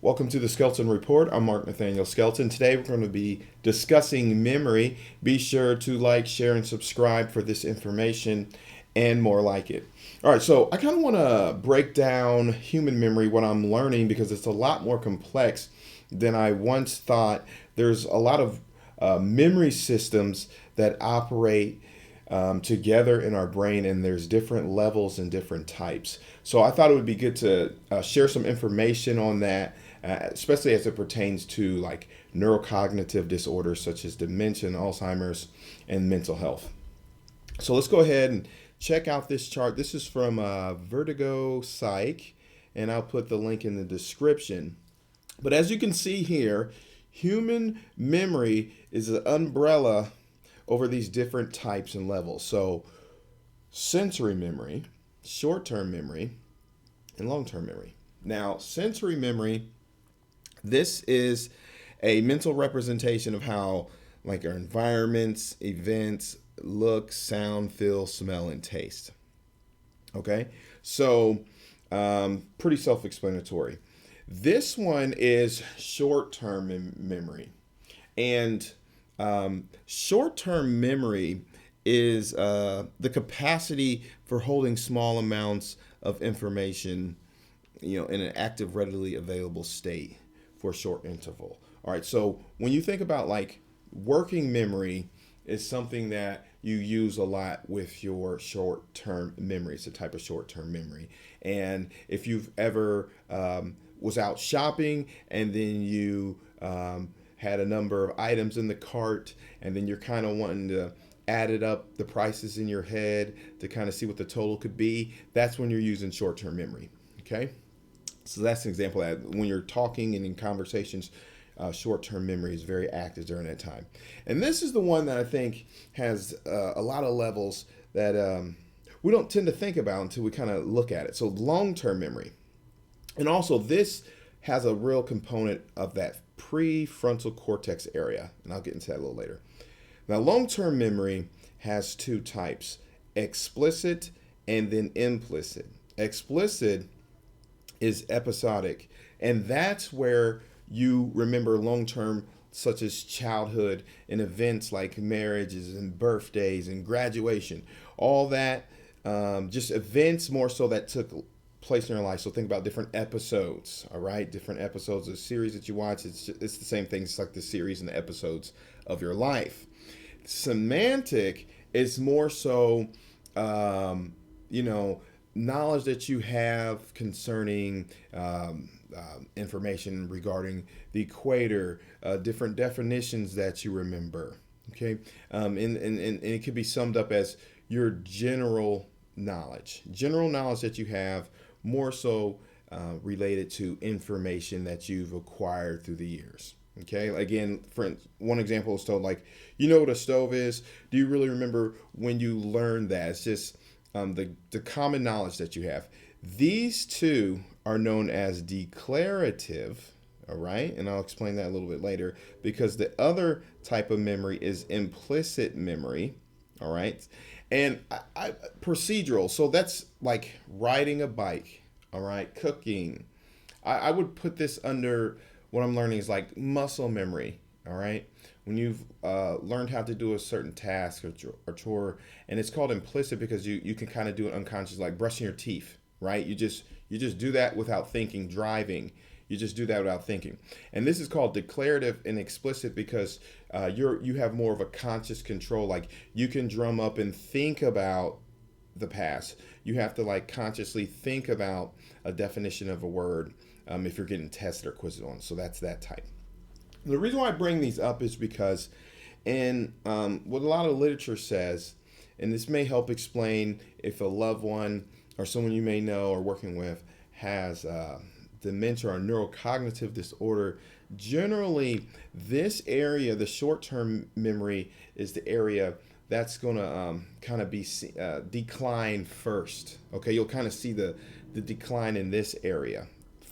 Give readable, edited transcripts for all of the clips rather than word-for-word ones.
Welcome to the Skelton Report. I'm Mark Nathaniel Skelton. Today we're going to be discussing memory. Be sure to like, share, and subscribe for this information and more like it. All right, so I kind of want to break down human memory, what I'm learning, because it's a lot more complex than I once thought. There's a lot of memory systems that operate together in our brain, and there's different levels and different types. So I thought it would be good to share some information on that, especially as it pertains to like neurocognitive disorders such as dementia, Alzheimer's, and mental health. So let's go ahead and check out this chart. This is from Verdugo Psych, and I'll put the link in the description. But as you can see here, human memory is an umbrella over these different types and levels. So sensory memory, short-term memory, and long-term memory. Now, sensory memory, this is a mental representation of how like our environments, events, look, sound, feel, smell, and taste. Okay, so pretty self-explanatory. This one is short-term memory. And short-term memory is the capacity for holding small amounts of information, in an active, readily available state for a short interval. All right, so when you think about like working memory is something that you use a lot with your short-term memory. It's a type of short-term memory. And if you've ever was out shopping and then you had a number of items in the cart, and then you're kind of wanting to add it up, the prices in your head to kind of see what the total could be, that's when you're using short-term memory, okay? So that's an example of that. When you're talking and in conversations, short-term memory is very active during that time. And this is the one that I think has a lot of levels that we don't tend to think about until we kind of look at it. So long-term memory. And also this has a real component of that prefrontal cortex area, and I'll get into that a little later. Now, long-term memory has two types, explicit and then implicit. Explicit is episodic, and that's where you remember long-term, such as childhood and events like marriages and birthdays and graduation, all that, just events more so that took place in your life. So think about different episodes, all right? Different episodes of a series that you watch. It's the same thing. It's like the series and the episodes of your life. Semantic is more so, knowledge that you have concerning information regarding the equator, different definitions that you remember, okay? And it could be summed up as your general knowledge that you have, more so related to information that you've acquired through the years. Okay, again, for one example is stove. Like, you know what a stove is? Do you really remember when you learned that? It's just the common knowledge that you have. These two are known as declarative, all right? And I'll explain that a little bit later, because the other type of memory is implicit memory, all right? And procedural, so that's like riding a bike, all right, cooking. I would put this under what I'm learning is like muscle memory, all right? When you've learned how to do a certain task or chore, and it's called implicit because you can kind of do it unconsciously, like brushing your teeth, right? You just do that without thinking. Driving, you just do that without thinking. And this is called declarative and explicit because you have more of a conscious control. Like, you can drum up and think about the past. You have to like consciously think about a definition of a word if you're getting tested or quizzed on. So that's that type. The reason why I bring these up is because in what a lot of literature says, and this may help explain if a loved one or someone you may know or working with has dementia or neurocognitive disorder, generally this area, the short-term memory, is the area that's going to kind of be decline first. Okay, you'll kind of see the decline in this area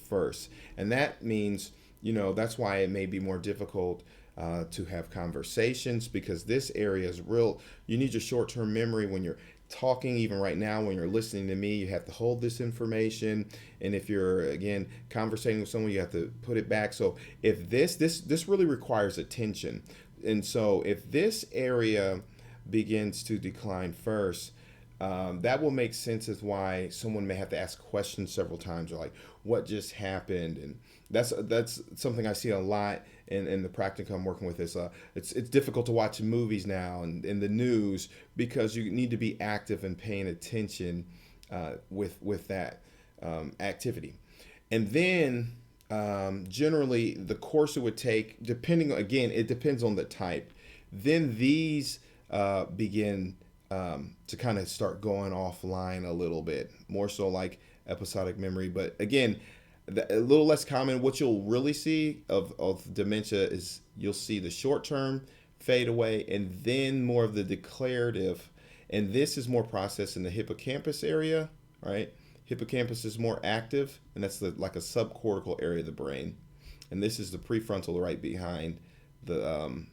first. And that means, that's why it may be more difficult to have conversations, because this area is real. You need your short-term memory when you're talking, even right now when you're listening to me, you have to hold this information. And if you're, again, conversating with someone, you have to put it back. So if this really requires attention. And so if this area begins to decline first, that will make sense as why someone may have to ask questions several times, or like, what just happened? And that's something I see a lot in the practicum I'm working with. Is it's difficult to watch movies now and in the news, because you need to be active and paying attention with that activity. And then generally the course it would take, depending, again, it depends on the type. Then these begin to kind of start going offline a little bit, more so like episodic memory. But again, a little less common. What you'll really see of dementia is you'll see the short term fade away, and then more of the declarative. And this is more processed in the hippocampus area, right? Hippocampus is more active, and that's like a subcortical area of the brain. And this is the prefrontal right behind the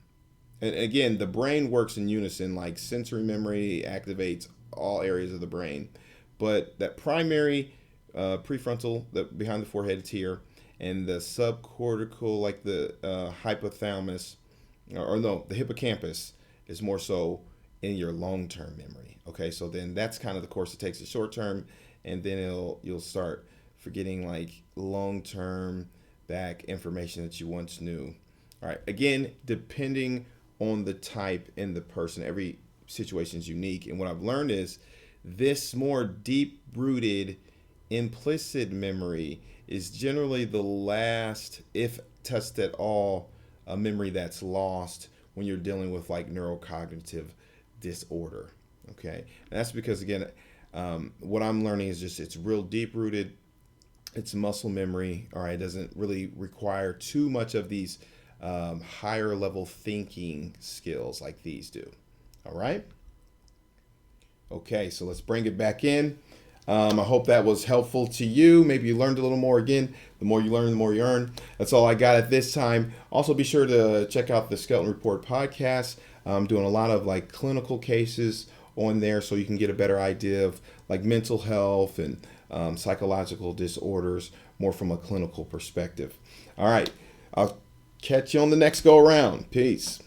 and again, the brain works in unison, like sensory memory activates all areas of the brain. But that primary prefrontal, that behind the forehead tier, and the subcortical, like the hypothalamus, or no, the hippocampus is more so in your long-term memory. Okay, so then that's kind of the course it takes, the short term, and then you'll start forgetting like long-term back information that you once knew. All right, again, depending on the type and the person, every situation is unique. And what I've learned is this more deep-rooted implicit memory is generally the last, if tested at all, a memory that's lost when you're dealing with like neurocognitive disorder. Okay, and that's because, again, what I'm learning is just it's real deep-rooted. It's muscle memory. All right, it doesn't really require too much of these higher level thinking skills like these do. All right. Okay, so let's bring it back in. I hope that was helpful to you. Maybe you learned a little more. Again, the more you learn, the more you earn. That's all I got at this time. Also, be sure to check out the Skelton Report podcast. I'm doing a lot of like clinical cases on there, so you can get a better idea of like mental health and psychological disorders more from a clinical perspective. All right. I'll catch you on the next go around. Peace.